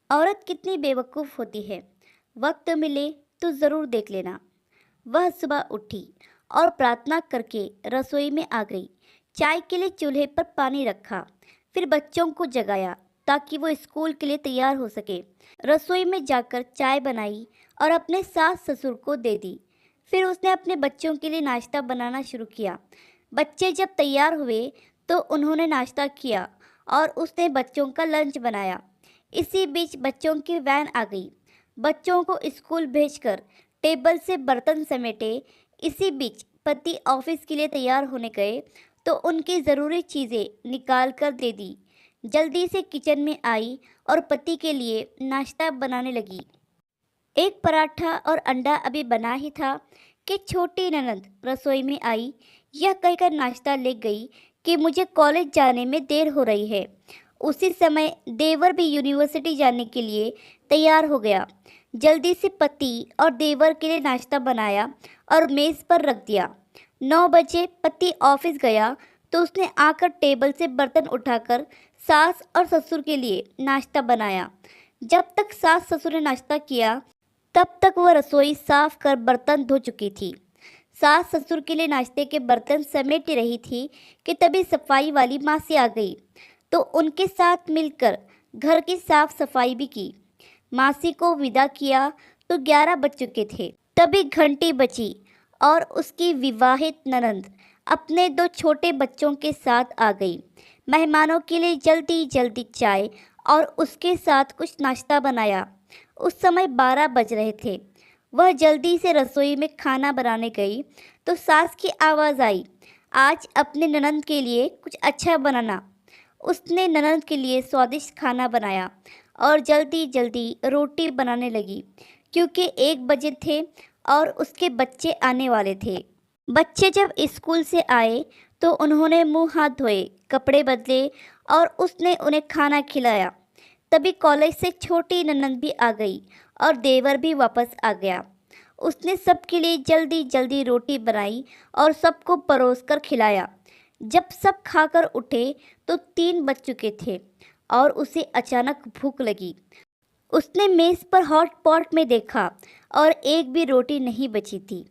औरत कितनी बेवकूफ़ होती है। वक्त मिले तो ज़रूर देख लेना। वह सुबह उठी और प्रार्थना करके रसोई में आ गई। चाय के लिए चूल्हे पर पानी रखा, फिर बच्चों को जगाया ताकि वो स्कूल के लिए तैयार हो सके। रसोई में जाकर चाय बनाई और अपने सास ससुर को दे दी। फिर उसने अपने बच्चों के लिए नाश्ता बनाना शुरू किया। बच्चे जब तैयार हुए तो उन्होंने नाश्ता किया और उसने बच्चों का लंच बनाया। इसी बीच बच्चों की वैन आ गई। बच्चों को स्कूल भेजकर टेबल से बर्तन समेटे। इसी बीच पति ऑफिस के लिए तैयार होने गए तो उनकी ज़रूरी चीज़ें निकाल कर दे दी। जल्दी से किचन में आई और पति के लिए नाश्ता बनाने लगी। एक पराठा और अंडा अभी बना ही था कि छोटी ननद रसोई में आई। यह कहकर नाश्ता ले गई कि मुझे कॉलेज जाने में देर हो रही है। उसी समय देवर भी यूनिवर्सिटी जाने के लिए तैयार हो गया। जल्दी से पति और देवर के लिए नाश्ता बनाया और मेज़ पर रख दिया। 9 बजे पति ऑफिस गया तो उसने आकर टेबल से बर्तन उठाकर सास और ससुर के लिए नाश्ता बनाया। जब तक सास ससुर ने नाश्ता किया तब तक वह रसोई साफ कर बर्तन धो चुकी थी। सास ससुर के लिए नाश्ते के बर्तन समेट रही थी कि तभी सफाई वाली मासी आ गई तो उनके साथ मिलकर घर की साफ सफाई भी की। मासी को विदा किया तो 11 बज चुके थे। तभी घंटी बजी और उसकी विवाहित ननंद अपने 2 छोटे बच्चों के साथ आ गई। मेहमानों के लिए जल्दी जल्दी चाय और उसके साथ कुछ नाश्ता बनाया। उस समय 12 बज रहे थे। वह जल्दी से रसोई में खाना बनाने गई तो सास की आवाज़ आई, आज अपने ननंद के लिए कुछ अच्छा बनाना। उसने ननंद के लिए स्वादिष्ट खाना बनाया और जल्दी जल्दी रोटी बनाने लगी क्योंकि 1 बजे थे और उसके बच्चे आने वाले थे। बच्चे जब स्कूल से आए तो उन्होंने मुंह हाथ धोए, कपड़े बदले और उसने उन्हें खाना खिलाया। तभी कॉलेज से छोटी ननंद भी आ गई और देवर भी वापस आ गया। उसने सबके लिए जल्दी जल्दी रोटी बनाई और सबको परोस कर खिलाया। जब सब खाकर उठे तो 3 बज चुके थे और उसे अचानक भूख लगी। उसने मेज़ पर हॉट पॉट में देखा और एक भी रोटी नहीं बची थी।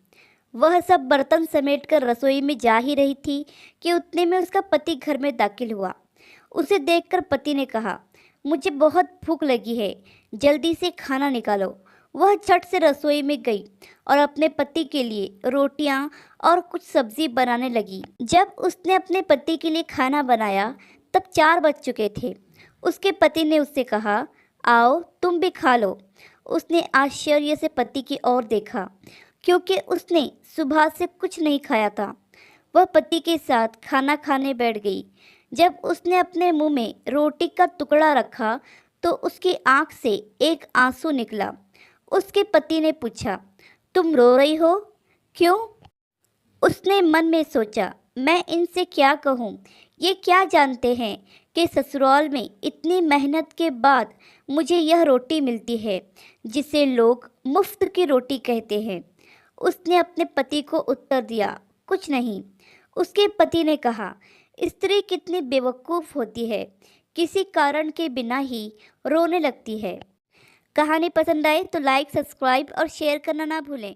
वह सब बर्तन समेटकर रसोई में जा ही रही थी कि उतने में उसका पति घर में दाखिल हुआ। उसे देखकर पति ने कहा, मुझे बहुत भूख लगी है, जल्दी से खाना निकालो। वह झट से रसोई में गई और अपने पति के लिए रोटियां और कुछ सब्जी बनाने लगी। जब उसने अपने पति के लिए खाना बनाया तब 4 बज चुके थे। उसके पति ने उससे कहा, आओ तुम भी खा लो। उसने आश्चर्य से पति की ओर देखा क्योंकि उसने सुबह से कुछ नहीं खाया था। वह पति के साथ खाना खाने बैठ गई। जब उसने अपने मुंह में रोटी का टुकड़ा रखा तो उसकी आंख से एक आंसू निकला। उसके पति ने पूछा, तुम रो रही हो, क्यों? उसने मन में सोचा, मैं इनसे क्या कहूँ? ये क्या जानते हैं कि ससुराल में इतनी मेहनत के बाद मुझे यह रोटी मिलती है जिसे लोग मुफ्त की रोटी कहते हैं। उसने अपने पति को उत्तर दिया, कुछ नहीं। उसके पति ने कहा, स्त्री कितनी बेवकूफ़ होती है, किसी कारण के बिना ही रोने लगती है। कहानी पसंद आए तो लाइक, सब्सक्राइब और शेयर करना ना भूलें।